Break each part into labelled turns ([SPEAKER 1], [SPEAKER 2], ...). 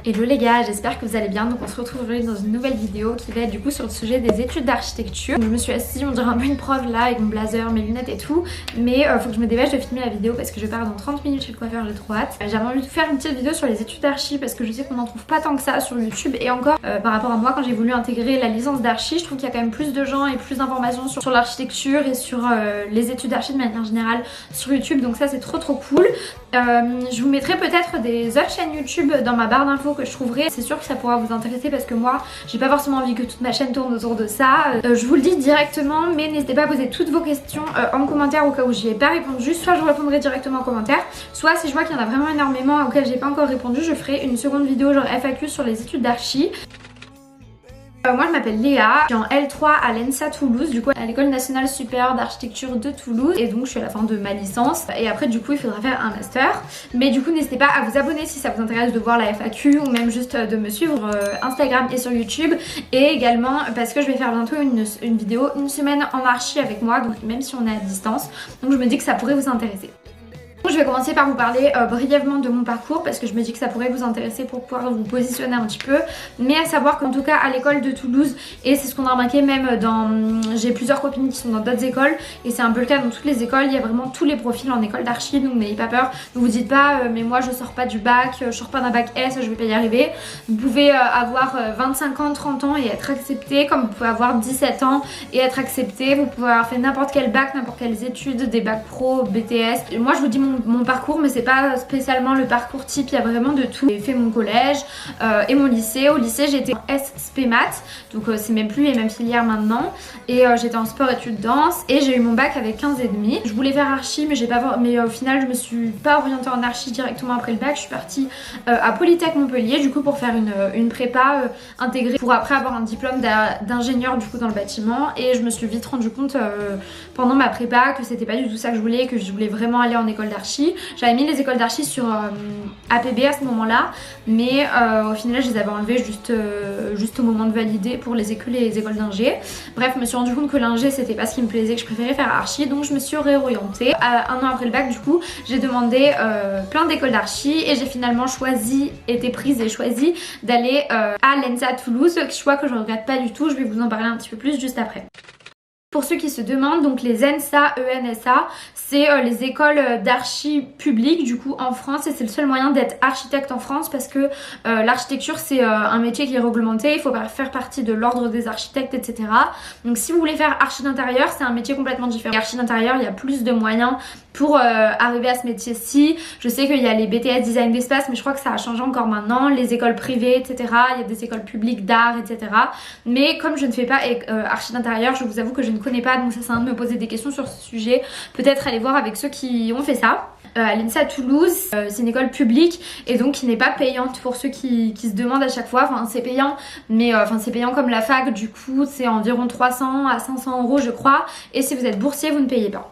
[SPEAKER 1] Hello les gars, j'espère que vous allez bien. Donc on se retrouve aujourd'hui dans une nouvelle vidéo qui va être du coup sur le sujet des études d'architecture. Je me suis assise, on dirait un peu une prof là avec mon blazer, mes lunettes et tout. Mais faut que je me dépêche de filmer la vidéo parce que je pars dans 30 minutes chez le coiffeur, j'ai trop hâte. J'avais envie de faire une petite vidéo sur les études d'archi parce que je sais qu'on n'en trouve pas tant que ça sur YouTube. Et encore par rapport à moi quand j'ai voulu intégrer la licence d'archi, je trouve qu'il y a quand même plus de gens et plus d'informations sur l'architecture et sur les études d'archi de manière générale sur YouTube. Donc ça c'est trop cool. Je vous mettrai peut-être des autres chaînes YouTube dans ma barre d'infos que je trouverai. C'est sûr que ça pourra vous intéresser parce que moi j'ai pas forcément envie que toute ma chaîne tourne autour de ça. Je vous le dis directement, mais n'hésitez pas à poser toutes vos questions en commentaire au cas où j'y ai pas répondu. Soit je vous répondrai directement en commentaire, soit si je vois qu'il y en a vraiment énormément auxquels j'ai pas encore répondu, je ferai une seconde vidéo genre FAQ sur les études d'archi. Moi je m'appelle Léa, je suis en L3 à l'ENSA Toulouse, du coup à l'École nationale supérieure d'architecture de Toulouse, et donc je suis à la fin de ma licence et après du coup il faudra faire un master. Mais du coup n'hésitez pas à vous abonner si ça vous intéresse de voir la FAQ ou même juste de me suivre sur Instagram et sur YouTube, et également parce que je vais faire bientôt une vidéo une semaine en archi avec moi, donc même si on est à distance, donc je me dis que ça pourrait vous intéresser. Je vais commencer par vous parler brièvement de mon parcours parce que je me dis que ça pourrait vous intéresser pour pouvoir vous positionner un petit peu. Mais à savoir qu'en tout cas à l'école de Toulouse, et c'est ce qu'on a remarqué même dans... J'ai plusieurs copines qui sont dans d'autres écoles et c'est un peu le cas dans toutes les écoles, il y a vraiment tous les profils en école d'archi, donc n'ayez pas peur. Ne vous dites pas mais moi je sors pas du bac, je sors pas d'un bac S, je vais pas y arriver. Vous pouvez avoir 25 ans, 30 ans et être accepté, comme vous pouvez avoir 17 ans et être accepté. Vous pouvez avoir fait n'importe quel bac, n'importe quelles études, des bacs pro, BTS. Et moi je vous dis mon parcours, mais c'est pas spécialement le parcours type, il y a vraiment de tout. J'ai fait mon collège et mon lycée. Au lycée j'étais en SP Maths, donc c'est même plus les mêmes filières maintenant, et j'étais en sport études danse et j'ai eu mon bac avec 15,5. Je voulais faire archi mais au final je me suis pas orientée en archi directement après le bac. Je suis partie à Polytech Montpellier du coup pour faire une prépa intégrée pour après avoir un diplôme d'ingénieur du coup dans le bâtiment, et je me suis vite rendu compte pendant ma prépa que c'était pas du tout ça que je voulais vraiment aller en école d'archi. J'avais mis les écoles d'archi sur APB à ce moment là, mais au final je les avais enlevées juste au moment de valider pour les écoles d'ingé. Bref, je me suis rendu compte que l'ingé c'était pas ce qui me plaisait, que je préférais faire archi, donc je me suis réorientée. Un an après le bac du coup j'ai demandé plein d'écoles d'archi et j'ai finalement été prise et choisi d'aller à l'ENSA Toulouse, choix que je regrette pas du tout. Je vais vous en parler un petit peu plus juste après. Pour ceux qui se demandent, donc les ENSA, ENSA, c'est les écoles d'archi publiques du coup en France, et c'est le seul moyen d'être architecte en France parce que l'architecture c'est un métier qui est réglementé, il faut faire partie de l'ordre des architectes, etc. Donc si vous voulez faire archi d'intérieur, c'est un métier complètement différent. Archi d'intérieur, il y a plus de moyens pour arriver à ce métier-ci. Je sais qu'il y a les BTS design d'espace, mais je crois que ça a changé encore maintenant, les écoles privées, etc. Il y a des écoles publiques d'art, etc. Mais comme je ne fais pas archi d'intérieur, je vous avoue que je ne connais pas, donc ça sert à rien de me poser des questions sur ce sujet. Peut-être aller voir avec ceux qui ont fait ça. À l'ENSA Toulouse, c'est une école publique et donc qui n'est pas payante pour ceux qui se demandent à chaque fois. Enfin c'est payant, mais c'est payant comme la fac, du coup c'est environ 300 à 500 € je crois, et si vous êtes boursier vous ne payez pas.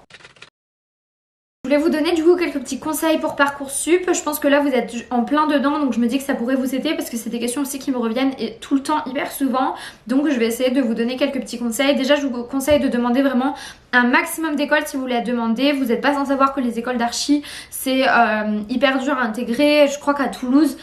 [SPEAKER 1] Je voulais vous donner du coup quelques petits conseils pour Parcoursup. Je pense que là vous êtes en plein dedans, donc je me dis que ça pourrait vous aider parce que c'est des questions aussi qui me reviennent et tout le temps hyper souvent. Donc je vais essayer de vous donner quelques petits conseils. Déjà je vous conseille de demander vraiment un maximum d'écoles si vous voulez la demander. Vous n'êtes pas sans savoir que les écoles d'archi c'est hyper dur à intégrer. Je crois qu'à Toulouse,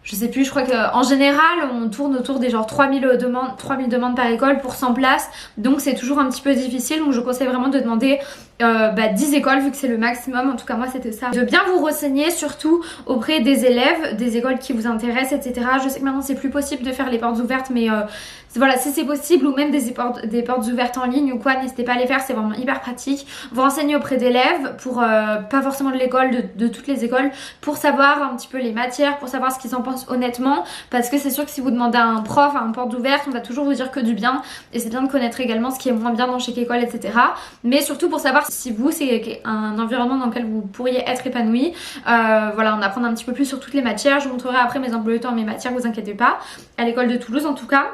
[SPEAKER 1] je sais plus, je crois qu'en général on tourne autour des genre 3000 demandes par école pour 100 places, donc c'est toujours un petit peu difficile. Donc je conseille vraiment de demander 10 écoles vu que c'est le maximum, en tout cas moi c'était ça. De bien vous renseigner surtout auprès des élèves, des écoles qui vous intéressent, etc. Je sais que maintenant c'est plus possible de faire les portes ouvertes, mais voilà, si c'est possible, ou même des portes ouvertes en ligne ou quoi, n'hésitez pas à les faire, c'est vraiment hyper pratique. Vous renseignez auprès d'élèves pour pas forcément de l'école, de toutes les écoles, pour savoir un petit peu les matières, pour savoir ce qu'ils en pensent honnêtement, parce que c'est sûr que si vous demandez à un prof, à une porte ouverte, on va toujours vous dire que du bien, et c'est bien de connaître également ce qui est moins bien dans chaque école, etc. Mais surtout pour savoir si vous c'est un environnement dans lequel vous pourriez être épanoui. Voilà, en apprendre un petit peu plus sur toutes les matières. Je vous montrerai après mes emplois du temps, mes matières, vous inquiétez pas, à l'école de Toulouse en tout cas.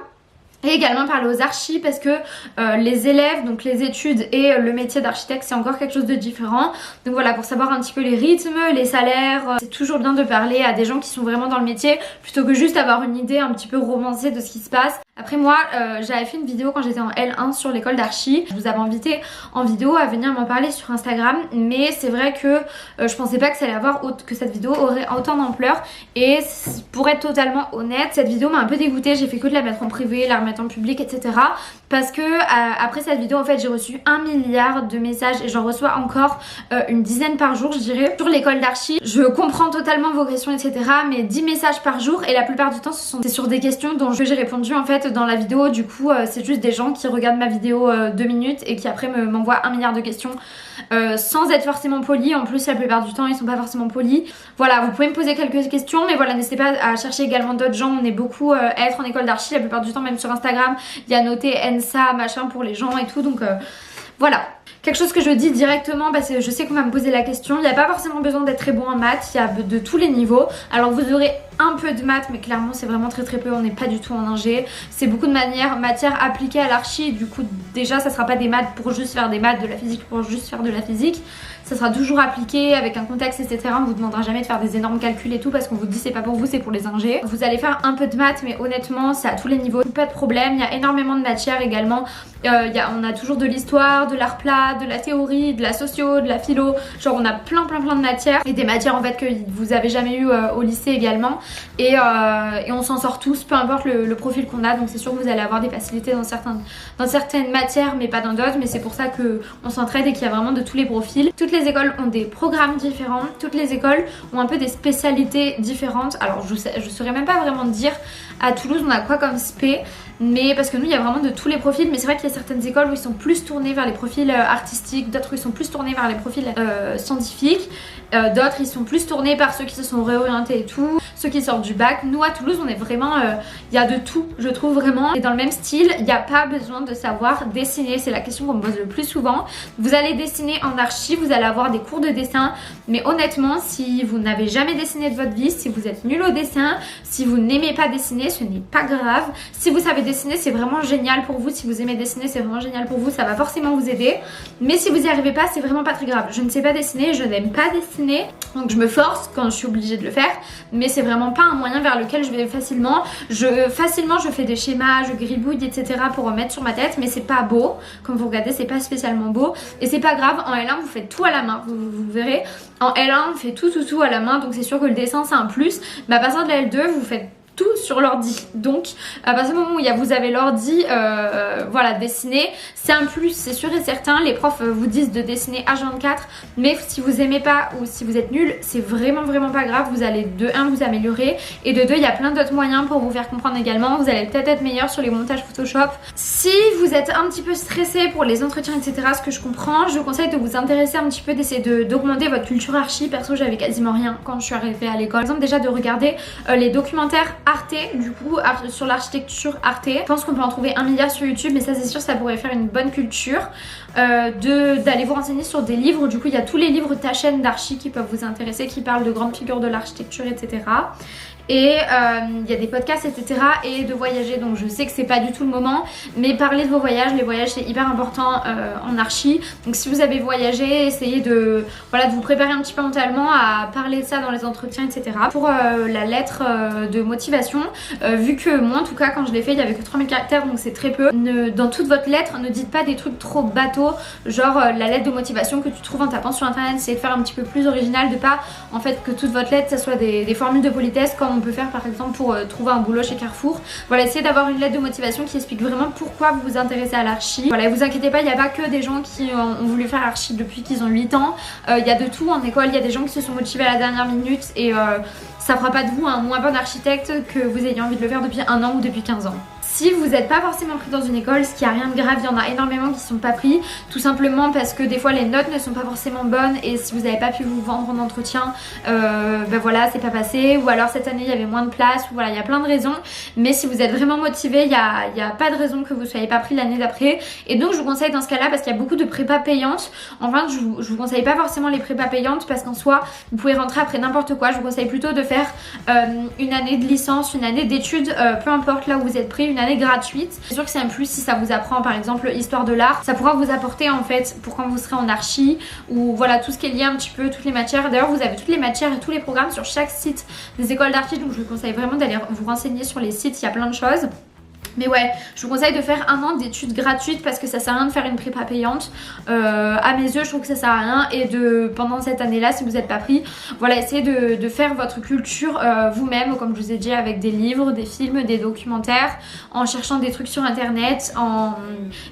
[SPEAKER 1] Et également parler aux archis parce que les élèves, donc les études et le métier d'architecte c'est encore quelque chose de différent. Donc voilà, pour savoir un petit peu les rythmes, les salaires, c'est toujours bien de parler à des gens qui sont vraiment dans le métier plutôt que juste avoir une idée un petit peu romancée de ce qui se passe. Après moi, j'avais fait une vidéo quand j'étais en L1 sur l'école d'archi. Je vous avais invité en vidéo à venir m'en parler sur Instagram, mais c'est vrai que je pensais pas que ça allait avoir que cette vidéo aurait autant d'ampleur. Et pour être totalement honnête, cette vidéo m'a un peu dégoûtée. J'ai fait que de la mettre en privé, la remettre en public, etc. Parce que après cette vidéo, en fait, j'ai reçu 1 milliard de messages et j'en reçois encore une dizaine par jour, je dirais, sur l'école d'archi. Je comprends totalement vos questions, etc. Mais 10 messages par jour et la plupart du temps, c'est sur des questions dont j'ai répondu en fait dans la vidéo. Du coup c'est juste des gens qui regardent ma vidéo 2 minutes et qui après m'envoient 1 milliard de questions sans être forcément polis. En plus la plupart du temps ils sont pas forcément polis. Voilà, vous pouvez me poser quelques questions, mais voilà, n'hésitez pas à chercher également d'autres gens. On est beaucoup à être en école d'archi la plupart du temps, même sur Instagram il y a noté ENSA machin pour les gens et tout, donc voilà. Quelque chose que je dis directement parce que je sais qu'on va me poser la question. Il n'y a pas forcément besoin d'être très bon en maths, il y a de tous les niveaux. Alors vous aurez un peu de maths, mais clairement c'est vraiment très peu, on n'est pas du tout en ingé. C'est beaucoup de matières appliquées à l'archi, du coup déjà ça sera pas des maths pour juste faire des maths, de la physique pour juste faire de la physique. Ça sera toujours appliqué avec un contexte, etc. On vous demandera jamais de faire des énormes calculs et tout parce qu'on vous dit c'est pas pour vous, c'est pour les ingés. Vous allez faire un peu de maths, mais honnêtement c'est à tous les niveaux, pas de problème. Il y a énormément de matières également. On a toujours de l'histoire, de l'art plat, de la théorie, de la socio, de la philo. Genre on a plein de matières et des matières en fait que vous avez jamais eu au lycée également. Et on s'en sort tous, peu importe le profil qu'on a. Donc c'est sûr que vous allez avoir des facilités dans certaines matières, mais pas dans d'autres. Mais c'est pour ça qu'on s'entraide et qu'il y a vraiment de tous les profils. Toutes les écoles ont des programmes différents. Toutes les écoles ont un peu des spécialités différentes. Alors je saurais même pas vraiment dire à Toulouse on a quoi comme spé. Mais parce que nous il y a vraiment de tous les profils, mais c'est vrai qu'il y a certaines écoles où ils sont plus tournés vers les profils artistiques, d'autres où ils sont plus tournés vers les profils scientifiques, d'autres ils sont plus tournés par ceux qui se sont réorientés et tout, ceux qui sortent du bac. Nous à Toulouse on est vraiment, il y a de tout je trouve vraiment, et dans le même style. Il n'y a pas besoin de savoir dessiner, c'est la question qu'on me pose le plus souvent. Vous allez dessiner en archi, vous allez avoir des cours de dessin, mais honnêtement si vous n'avez jamais dessiné de votre vie, si vous êtes nul au dessin, si vous n'aimez pas dessiner, ce n'est pas grave. Si vous savez dessiner c'est vraiment génial pour vous, si vous aimez dessiner c'est vraiment génial pour vous, ça va forcément vous aider. Mais si vous n'y arrivez pas c'est vraiment pas très grave. Je ne sais pas dessiner, je n'aime pas dessiner, donc je me force quand je suis obligée de le faire, mais c'est vraiment pas un moyen vers lequel je vais facilement. Facilement je fais des schémas, je gribouille etc pour remettre sur ma tête, mais c'est pas beau. Comme vous regardez c'est pas spécialement beau et c'est pas grave. En L1 vous faites tout à la main, vous verrez. En L1 on fait tout à la main, donc c'est sûr que le dessin c'est un plus. Mais à partir de la L2 vous faites tout sur l'ordi. Donc à partir du moment où vous avez l'ordi, voilà, dessiner c'est un plus, c'est sûr et certain. Les profs vous disent de dessiner H24, mais si vous aimez pas ou si vous êtes nul, c'est vraiment pas grave. Vous allez de 1 vous améliorer et de 2 il y a plein d'autres moyens pour vous faire comprendre également. Vous allez peut-être être meilleur sur les montages Photoshop. Si vous êtes un petit peu stressé pour les entretiens etc, ce que je comprends, je vous conseille de vous intéresser un petit peu, d'essayer d'augmenter votre culture archi. Perso j'avais quasiment rien quand je suis arrivée à l'école. Par exemple déjà de regarder les documentaires Arte, du coup sur l'architecture Arte. Je pense qu'on peut en trouver 1 milliard sur YouTube, mais ça c'est sûr ça pourrait faire une bonne culture. D'aller vous renseigner sur des livres, du coup il y a tous les livres de ta chaîne d'archi qui peuvent vous intéresser, qui parlent de grandes figures de l'architecture etc. Et il y a des podcasts etc, et de voyager. Donc je sais que c'est pas du tout le moment, mais parlez de vos voyages. Les voyages c'est hyper important en archi. Donc si vous avez voyagé, essayez de vous préparer un petit peu mentalement à parler de ça dans les entretiens etc. Pour la lettre de motivation, vu que moi en tout cas quand je l'ai fait il y avait que 3000 caractères, donc c'est très peu. Dans toute votre lettre ne dites pas des trucs trop bateaux, genre la lettre de motivation que tu trouves en tapant sur internet. Essayez de faire un petit peu plus original, de pas en fait que toute votre lettre ça soit des formules de politesse comme on peut faire par exemple pour trouver un boulot chez Carrefour. Voilà, essayez d'avoir une lettre de motivation qui explique vraiment pourquoi vous vous intéressez à l'archi. Voilà, et vous inquiétez pas, il n'y a pas que des gens qui ont voulu faire archi depuis qu'ils ont 8 ans. Il y a de tout en école, il y a des gens qui se sont motivés à la dernière minute et ça fera pas de vous un moins bon architecte que vous ayez envie de le faire depuis 1 an ou depuis 15 ans. Si vous n'êtes pas forcément pris dans une école, ce qui a rien de grave, il y en a énormément qui sont pas pris, tout simplement parce que des fois les notes ne sont pas forcément bonnes et si vous n'avez pas pu vous vendre en entretien, ben voilà, c'est pas passé, ou alors cette année il y avait moins de place, ou voilà, il y a plein de raisons. Mais si vous êtes vraiment motivé, il y a pas de raison que vous soyez pas pris l'année d'après. Et donc je vous conseille dans ce cas-là, parce qu'il y a beaucoup de prépas payantes, enfin je vous conseille pas forcément les prépas payantes parce qu'en soi vous pouvez rentrer après n'importe quoi. Je vous conseille plutôt de faire une année de licence, une année d'études, peu importe là où vous êtes pris, une année gratuite. C'est sûr que c'est un plus si ça vous apprend par exemple histoire de l'art, ça pourra vous apporter en fait pour quand vous serez en archi, ou voilà tout ce qui est lié un petit peu, toutes les matières. D'ailleurs vous avez toutes les matières et tous les programmes sur chaque site des écoles d'archi, donc je vous conseille vraiment d'aller vous renseigner sur les sites, il y a plein de choses. Mais ouais, je vous conseille de faire 1 an d'études gratuites parce que ça sert à rien de faire une prépa payante. À mes yeux, je trouve que ça sert à rien. Et pendant cette année-là, si vous n'êtes pas pris, voilà, essayez de faire votre culture vous-même, comme je vous ai dit, avec des livres, des films, des documentaires, en cherchant des trucs sur internet,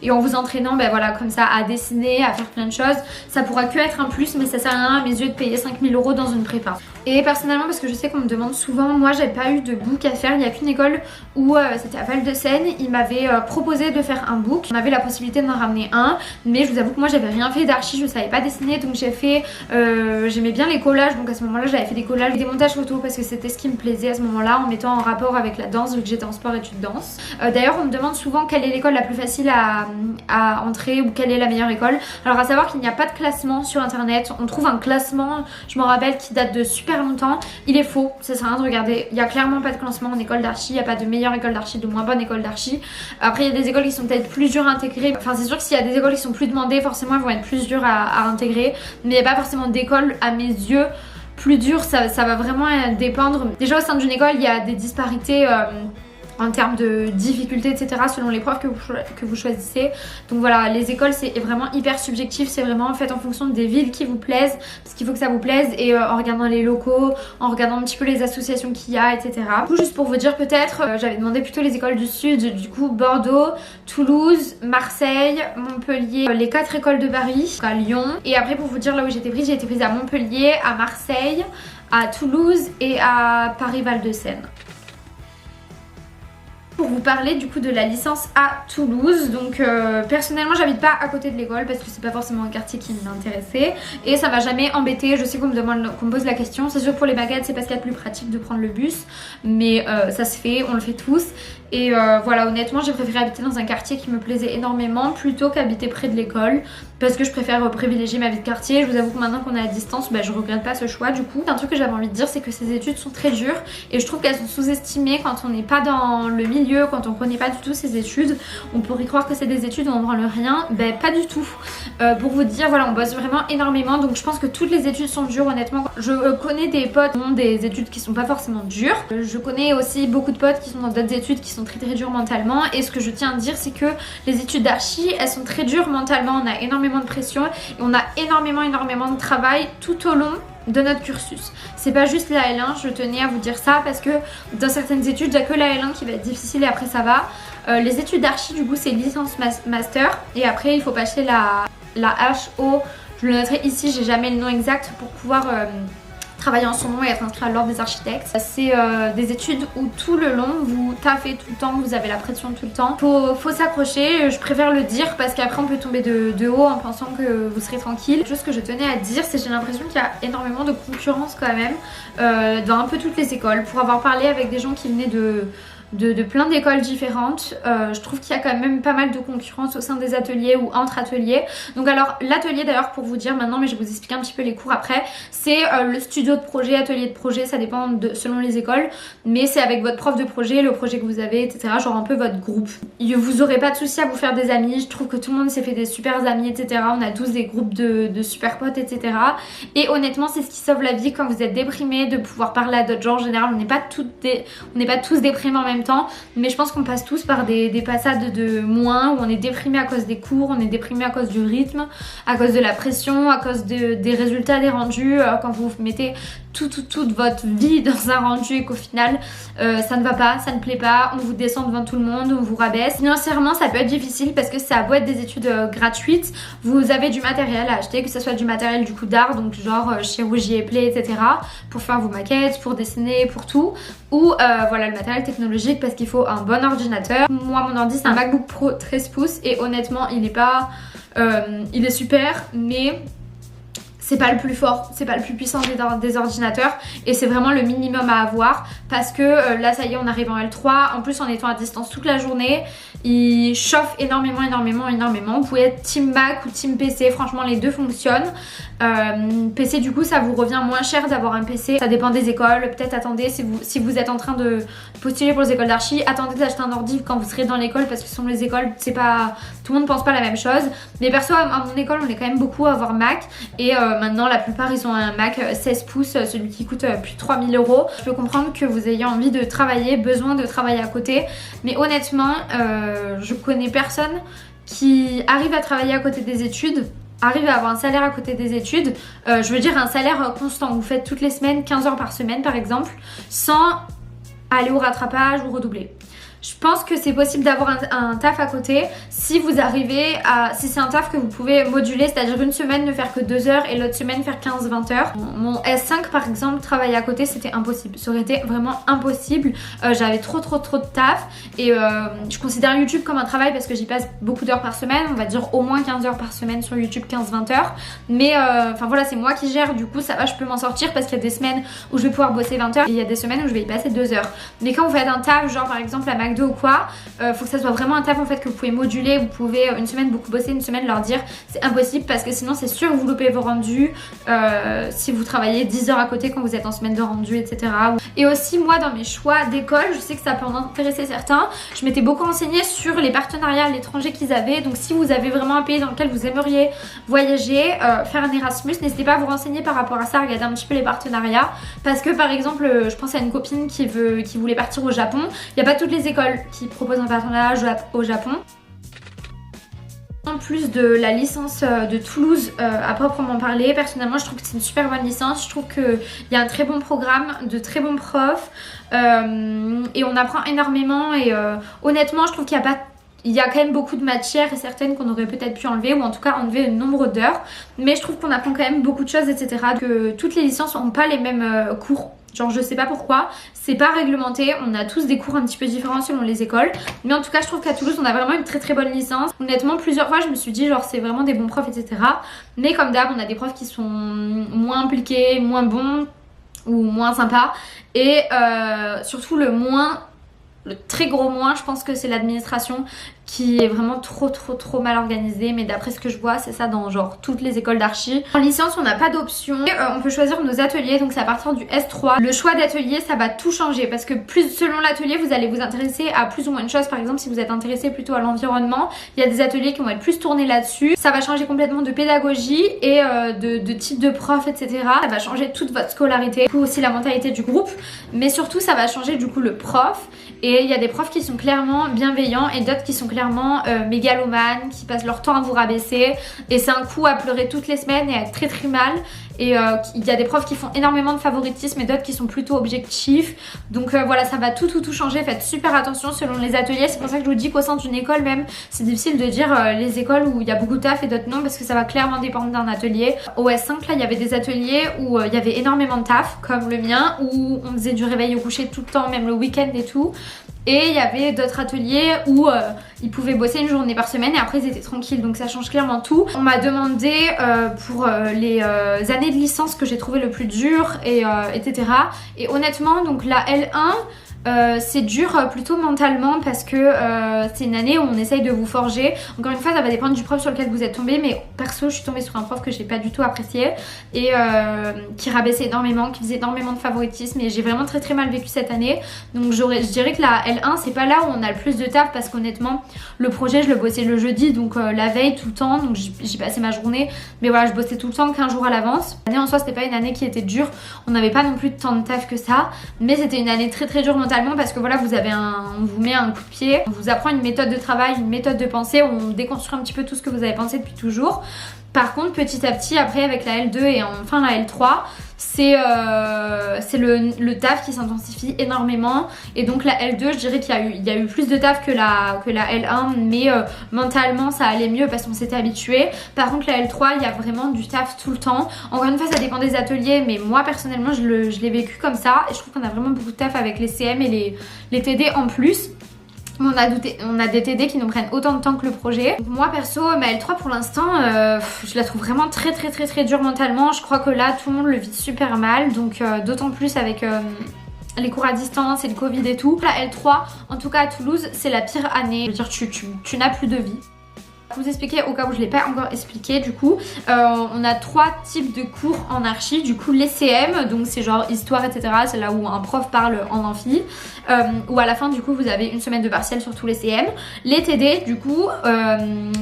[SPEAKER 1] et en vous entraînant, ben voilà, comme ça, à dessiner, à faire plein de choses. Ça pourra que être un plus, mais ça sert à rien à mes yeux de payer 5 000 € dans une prépa. Et personnellement, parce que je sais qu'on me demande souvent, moi j'ai pas eu de book à faire. Il n'y a qu'une école où c'était à Val-de-Seine. Ils m'avaient proposé de faire un book. On avait la possibilité d'en ramener un, mais je vous avoue que moi j'avais rien fait d'archi, je savais pas dessiner, donc j'ai fait, j'aimais bien les collages, donc à ce moment-là j'avais fait des collages, des montages photos parce que c'était ce qui me plaisait à ce moment-là, en mettant en rapport avec la danse vu que j'étais en sport études danse. D'ailleurs on me demande souvent quelle est l'école la plus facile à entrer ou quelle est la meilleure école. Alors à savoir qu'il n'y a pas de classement sur internet. On trouve un classement, je me rappelle, qui date de super longtemps. Il est faux, ça sert à rien de regarder. Il n'y a clairement pas de classement en école d'archi. Il n'y a pas de meilleure école d'archi, de moins bonne école d'archi. Après il y a des écoles qui sont peut-être plus dures à intégrer. Enfin c'est sûr que s'il y a des écoles qui sont plus demandées, forcément elles vont être plus dures à intégrer. Mais il n'y a pas forcément d'école à mes yeux plus dure. Ça va vraiment dépendre. Déjà au sein d'une école il y a des disparités en termes de difficulté, etc. selon les profs que vous choisissez. Donc voilà, les écoles c'est vraiment hyper subjectif, c'est vraiment fait en fonction des villes qui vous plaisent, parce qu'il faut que ça vous plaise, et en regardant les locaux, en regardant un petit peu les associations qu'il y a, etc. Du coup, juste pour vous dire peut-être, j'avais demandé plutôt les écoles du sud, du coup Bordeaux, Toulouse, Marseille, Montpellier, les 4 écoles de Paris, à Lyon. Et après pour vous dire là où j'ai été prise à Montpellier, à Marseille, à Toulouse et à Paris-Val-de-Seine. Pour vous parler du coup de la licence à Toulouse, donc personnellement j'habite pas à côté de l'école parce que c'est pas forcément un quartier qui m'intéressait et ça m'a jamais embêté. Je sais qu'on me pose la question, c'est sûr pour les baguettes c'est parce qu'il y a plus pratique de prendre le bus, mais ça se fait, on le fait tous. Et voilà, honnêtement j'ai préféré habiter dans un quartier qui me plaisait énormément plutôt qu'habiter près de l'école, parce que je préfère privilégier ma vie de quartier. Je vous avoue que maintenant qu'on est à distance, je regrette pas ce choix du coup. Un truc que j'avais envie de dire, c'est que ces études sont très dures et je trouve qu'elles sont sous-estimées quand on n'est pas dans le milieu, quand on connaît pas du tout ces études. On pourrait croire que c'est des études où on branle rien, pas du tout. Pour vous dire, voilà, on bosse vraiment énormément, donc je pense que toutes les études sont dures honnêtement. Je connais des potes qui ont des études qui sont pas forcément dures. Je connais aussi beaucoup de potes qui sont dans d'autres études qui sont très très dures mentalement, et ce que je tiens à dire c'est que les études d'archi elles sont très dures mentalement. On a énormément de pression et on a énormément de travail tout au long de notre cursus. C'est pas juste la L1, je tenais à vous dire ça parce que dans certaines études il n'y a que la L1 qui va être difficile et après ça va. Les études d'archi du coup c'est licence master et après il faut passer la HO. Je le noterai ici, j'ai jamais le nom exact pour pouvoir travailler en son nom et être inscrit à l'ordre des architectes. C'est des études où tout le long vous taffez tout le temps, vous avez la pression tout le temps. Faut s'accrocher, je préfère le dire parce qu'après on peut tomber de haut en pensant que vous serez tranquille. Chose que je tenais à dire, c'est que j'ai l'impression qu'il y a énormément de concurrence quand même dans un peu toutes les écoles. Pour avoir parlé avec des gens qui venaient de plein d'écoles différentes, je trouve qu'il y a quand même pas mal de concurrence au sein des ateliers ou entre ateliers. Donc alors l'atelier d'ailleurs pour vous dire maintenant, mais je vais vous expliquer un petit peu les cours après, c'est le studio de projet, atelier de projet, ça dépend selon les écoles, mais c'est avec votre prof de projet, le projet que vous avez, etc. Genre un peu votre groupe. Vous aurez pas de souci à vous faire des amis, je trouve que tout le monde s'est fait des super amis, etc. On a tous des groupes de super potes, etc. Et honnêtement c'est ce qui sauve la vie quand vous êtes déprimé, de pouvoir parler à d'autres gens. En général on n'est pas tous déprimés en même temps, mais je pense qu'on passe tous par des passades de moins où on est déprimé à cause des cours, on est déprimé à cause du rythme, à cause de la pression, à cause des résultats des rendus, quand vous mettez toute votre vie dans un rendu et qu'au final ça ne va pas, ça ne plaît pas, on vous descend devant tout le monde, on vous rabaisse. Financièrement ça peut être difficile parce que ça a beau être des études gratuites, vous avez du matériel à acheter, que ce soit du matériel du coup d'art, donc genre chirurgie et plaies, etc. pour faire vos maquettes, pour dessiner, pour tout, ou voilà le matériel technologique parce qu'il faut un bon ordinateur. Moi mon ordi c'est un MacBook Pro 13 pouces et honnêtement il est pas il est super, mais c'est pas le plus fort, c'est pas le plus puissant des ordinateurs et c'est vraiment le minimum à avoir parce que là ça y est on arrive en L3, en plus en étant à distance toute la journée, il chauffe énormément. Vous pouvez être team Mac ou team PC, franchement les deux fonctionnent. PC du coup ça vous revient moins cher d'avoir un PC, ça dépend des écoles, peut-être attendez si vous êtes en train de postuler pour les écoles d'archi, attendez d'acheter un ordi quand vous serez dans l'école parce que selon les écoles c'est pas, tout le monde pense pas la même chose, mais perso à mon école on est quand même beaucoup à avoir Mac et maintenant la plupart ils ont un Mac 16 pouces, celui qui coûte plus de 3000 euros. Je peux comprendre que vous ayez envie de travailler, besoin de travailler à côté, mais honnêtement je connais personne qui arrive à travailler à côté des études, arrive à avoir un salaire à côté des études, je veux dire un salaire constant, vous faites toutes les semaines 15 heures par semaine par exemple, sans aller au rattrapage ou redoubler. Je pense que c'est possible d'avoir un taf à côté si vous arrivez à... Si c'est un taf que vous pouvez moduler, c'est-à-dire une semaine ne faire que 2 heures et l'autre semaine faire 15-20 heures. Mon S5 par exemple, travailler à côté c'était impossible. Ça aurait été vraiment impossible. J'avais trop de taf et je considère YouTube comme un travail parce que j'y passe beaucoup d'heures par semaine. On va dire au moins 15 heures par semaine sur YouTube, 15-20 heures. Mais enfin voilà, c'est moi qui gère, du coup ça va, je peux m'en sortir parce qu'il y a des semaines où je vais pouvoir bosser 20 heures et il y a des semaines où je vais y passer 2 heures. Mais quand vous faites un taf, genre par exemple à McDo ou quoi, faut que ça soit vraiment un taf en fait que vous pouvez moduler. Vous pouvez une semaine beaucoup bosser, une semaine leur dire c'est impossible parce que sinon c'est sûr que vous loupez vos rendus si vous travaillez 10 heures à côté quand vous êtes en semaine de rendu, etc. Et aussi moi dans mes choix d'école, je sais que ça peut en intéresser certains, je m'étais beaucoup renseignée sur les partenariats à l'étranger qu'ils avaient. Donc si vous avez vraiment un pays dans lequel vous aimeriez voyager, faire un Erasmus, n'hésitez pas à vous renseigner par rapport à ça, regarder un petit peu les partenariats, parce que par exemple je pense à une copine qui voulait partir au Japon. Il n'y a pas toutes les écoles qui proposent un partenariat au Japon. En plus de la licence de Toulouse à proprement parler, personnellement je trouve que c'est une super bonne licence. Je trouve qu'il y a un très bon programme, de très bons profs et on apprend énormément et honnêtement je trouve qu'il y a quand même beaucoup de matières et certaines qu'on aurait peut-être pu enlever ou en tout cas enlever le nombre d'heures, mais je trouve qu'on apprend quand même beaucoup de choses, etc. Que toutes les licences n'ont pas les mêmes cours. Genre je sais pas pourquoi, c'est pas réglementé, on a tous des cours un petit peu différents selon les écoles. Mais en tout cas je trouve qu'à Toulouse on a vraiment une très bonne licence. Honnêtement plusieurs fois je me suis dit genre c'est vraiment des bons profs, etc. Mais comme d'hab on a des profs qui sont moins impliqués, moins bons ou moins sympas. Et surtout le très gros moins, je pense que c'est l'administration qui est vraiment trop mal organisée, mais d'après ce que je vois c'est ça dans genre toutes les écoles d'archi. En licence on n'a pas d'option, on peut choisir nos ateliers, donc c'est à partir du S3. Le choix d'atelier ça va tout changer parce que selon l'atelier vous allez vous intéresser à plus ou moins de choses. Par exemple si vous êtes intéressé plutôt à l'environnement, il y a des ateliers qui vont être plus tournés là-dessus. Ça va changer complètement de pédagogie et de type de prof, etc. Ça va changer toute votre scolarité, du coup aussi la mentalité du groupe, mais surtout ça va changer du coup le prof. Et il y a des profs qui sont clairement bienveillants et d'autres qui sont clairement mégalomanes, qui passent leur temps à vous rabaisser. Et c'est un coup à pleurer toutes les semaines et à être très mal. Et il y a des profs qui font énormément de favoritisme et d'autres qui sont plutôt objectifs. Donc voilà, ça va tout changer. Faites super attention selon les ateliers. C'est pour ça que je vous dis qu'au sein d'une école même, c'est difficile de dire les écoles où il y a beaucoup de taf et d'autres non, parce que ça va clairement dépendre d'un atelier. Au S5 là, il y avait des ateliers où il y avait énormément de taf, comme le mien, où on faisait du réveil au coucher tout le temps, même le week-end et tout. Et il y avait d'autres ateliers où ils pouvaient bosser une journée par semaine et après ils étaient tranquilles, donc ça change clairement tout. On m'a demandé pour les années de licence que j'ai trouvé le plus dur et etc. Et honnêtement donc la L1 c'est dur plutôt mentalement parce que c'est une année où on essaye de vous forger. Encore une fois ça va dépendre du prof sur lequel vous êtes tombé, mais perso je suis tombée sur un prof que j'ai pas du tout apprécié et qui rabaissait énormément, qui faisait énormément de favoritisme et j'ai vraiment très mal vécu cette année. Donc je dirais que la L1 c'est pas là où on a le plus de taf parce qu'honnêtement le projet je le bossais le jeudi, donc la veille tout le temps, donc j'y passais ma journée, mais voilà je bossais tout le temps 15 jours à l'avance. L'année en soi c'était pas une année qui était dure, on n'avait pas non plus tant de taf que ça, mais c'était une année très dure mentalement parce que voilà on vous met un coup de pied, on vous apprend une méthode de travail, une méthode de pensée, on déconstruit un petit peu tout ce que vous avez pensé depuis toujours. Par contre petit à petit après avec la L2 et enfin la L3 c'est le taf qui s'intensifie énormément et donc la L2 je dirais qu'il y a eu plus de taf que la L1, mais mentalement ça allait mieux parce qu'on s'était habitué. Par contre la L3 il y a vraiment du taf tout le temps. Encore une fois ça dépend des ateliers, mais moi personnellement je l'ai vécu comme ça et je trouve qu'on a vraiment beaucoup de taf avec les CM et les TD en plus. On a des TD qui nous prennent autant de temps que le projet. Donc moi perso, ma L3 pour l'instant, je la trouve vraiment très dure mentalement. Je crois que là tout le monde le vit super mal, donc d'autant plus avec les cours à distance et le Covid et tout. La L3, en tout cas à Toulouse, c'est la pire année. Je veux dire, tu n'as plus de vie. Pour vous expliquer au cas où je ne l'ai pas encore expliqué, du coup on a 3 types de cours en archi. Du coup les CM, donc c'est genre histoire etc, c'est là où un prof parle en amphi, où à la fin du coup vous avez une semaine de partiel sur tous les CM. Les TD du coup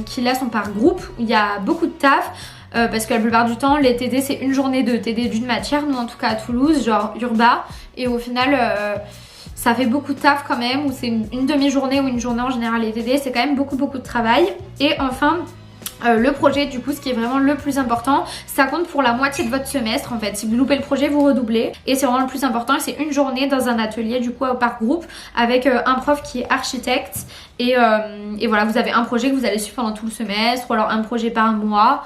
[SPEAKER 1] qui là sont par groupe, il y a beaucoup de taf. parce que la plupart du temps les TD c'est une journée de TD d'une matière, nous en tout cas à Toulouse, genre urba, et au final ça fait beaucoup de taf quand même, ou c'est une demi-journée ou une journée en général les TD, c'est quand même beaucoup de travail. Et enfin le projet, du coup, ce qui est vraiment le plus important, ça compte pour la moitié de votre semestre en fait. Si vous loupez le projet, vous redoublez, et c'est vraiment le plus important. C'est une journée dans un atelier, du coup par groupe, avec un prof qui est architecte, et voilà, vous avez un projet que vous allez suivre pendant tout le semestre, ou alors un projet par mois.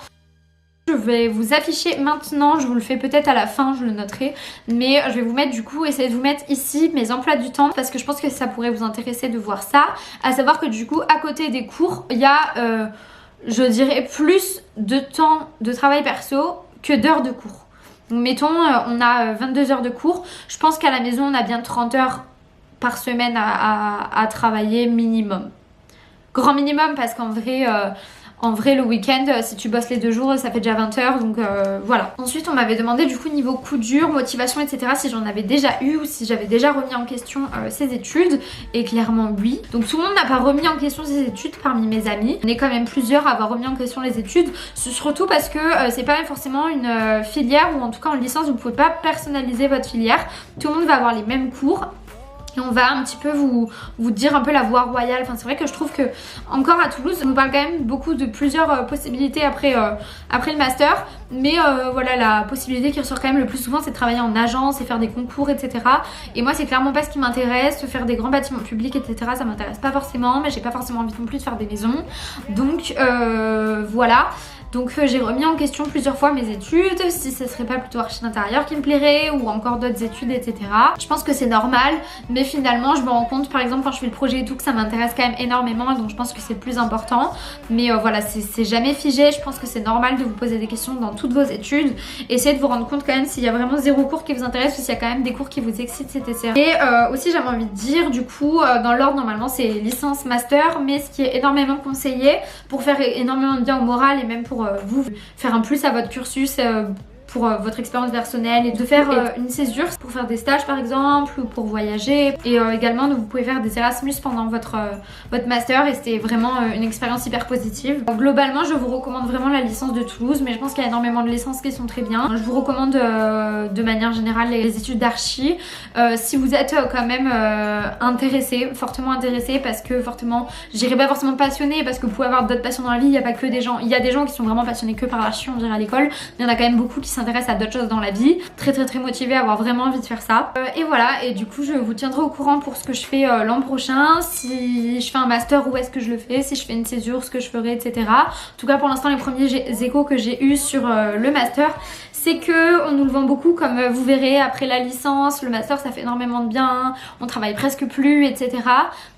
[SPEAKER 1] Je vais vous afficher maintenant, je vous le fais peut-être à la fin, je le noterai, mais je vais vous mettre, du coup, essayer de vous mettre ici mes emplois du temps, parce que je pense que ça pourrait vous intéresser de voir ça. À savoir que du coup, à côté des cours, il y a je dirais plus de temps de travail perso que d'heures de cours. Donc mettons on a 22 heures de cours, je pense qu'à la maison on a bien 30 heures par semaine à travailler minimum. Grand minimum, parce qu'en vrai le week-end, si tu bosses les 2 jours, ça fait déjà 20 heures, donc voilà. Ensuite on m'avait demandé du coup niveau coup dur, motivation, etc. si j'en avais déjà eu ou si j'avais déjà remis en question ces études, et clairement oui. Donc tout le monde n'a pas remis en question ses études parmi mes amis. On est quand même plusieurs à avoir remis en question les études, surtout parce que c'est pas forcément une filière, ou en tout cas en licence vous pouvez pas personnaliser votre filière. Tout le monde va avoir les mêmes cours. Et on va un petit peu vous dire un peu la voie royale. Enfin c'est vrai que je trouve que encore à Toulouse on parle quand même beaucoup de plusieurs possibilités après le master. Mais voilà, la possibilité qui ressort quand même le plus souvent c'est de travailler en agence et faire des concours, etc. Et moi c'est clairement pas ce qui m'intéresse. Faire des grands bâtiments publics, etc. ça m'intéresse pas forcément. Mais j'ai pas forcément envie non plus de faire des maisons. Donc voilà. Donc j'ai remis en question plusieurs fois mes études, si ce serait pas plutôt archi d'intérieur qui me plairait, ou encore d'autres études, etc. Je pense que c'est normal, mais finalement je me rends compte par exemple quand je fais le projet et tout que ça m'intéresse quand même énormément, donc je pense que c'est le plus important. Mais voilà, c'est jamais figé, je pense que c'est normal de vous poser des questions dans toutes vos études. Essayez de vous rendre compte quand même s'il y a vraiment 0 cours qui vous intéresse, ou s'il y a quand même des cours qui vous excitent, etc. Et aussi j'avais envie de dire, du coup dans l'ordre normalement c'est licence, master, mais ce qui est énormément conseillé pour faire énormément de bien au moral, et même pour vous faire un plus à votre cursus, pour votre expérience personnelle, et de faire une césure pour faire des stages par exemple, ou pour voyager. Et également vous pouvez faire des Erasmus pendant votre master, et c'était vraiment une expérience hyper positive. Globalement je vous recommande vraiment la licence de Toulouse, mais je pense qu'il y a énormément de licences qui sont très bien. Je vous recommande de manière générale les études d'archi si vous êtes quand même intéressé, fortement intéressé, parce que fortement, je dirais pas forcément passionné, parce que vous pouvez avoir d'autres passions dans la vie, il n'y a pas que des gens, il y a des gens qui sont vraiment passionnés que par l'archi, on dirait à l'école, mais il y en a quand même beaucoup qui s'intéressent à d'autres choses dans la vie, très motivés à avoir vraiment envie de faire ça. Et voilà, et du coup je vous tiendrai au courant pour ce que je fais l'an prochain, si je fais un master, où est-ce que je le fais, si je fais une césure, ce que je ferai, etc. En tout cas pour l'instant les premiers échos que j'ai eu sur le master, c'est que on nous le vend beaucoup, comme vous verrez après la licence, le master ça fait énormément de bien, on travaille presque plus, etc.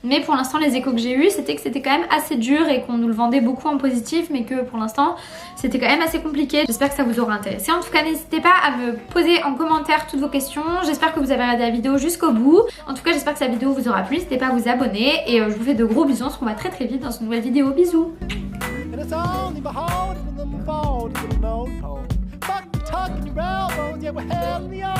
[SPEAKER 1] Mais pour l'instant les échos que j'ai eu, c'était que c'était quand même assez dur, et qu'on nous le vendait beaucoup en positif, mais que pour l'instant c'était quand même assez compliqué. J'espère que ça vous aura intéressé. En tout cas n'hésitez pas à me poser en commentaire toutes vos questions. J'espère que vous avez regardé la vidéo jusqu'au bout. En tout cas j'espère que cette vidéo vous aura plu. N'hésitez pas à vous abonner, et je vous fais de gros bisous. On se revoit très vite dans une nouvelle vidéo. Bisous. Tucking your elbows, yeah, we're hell in the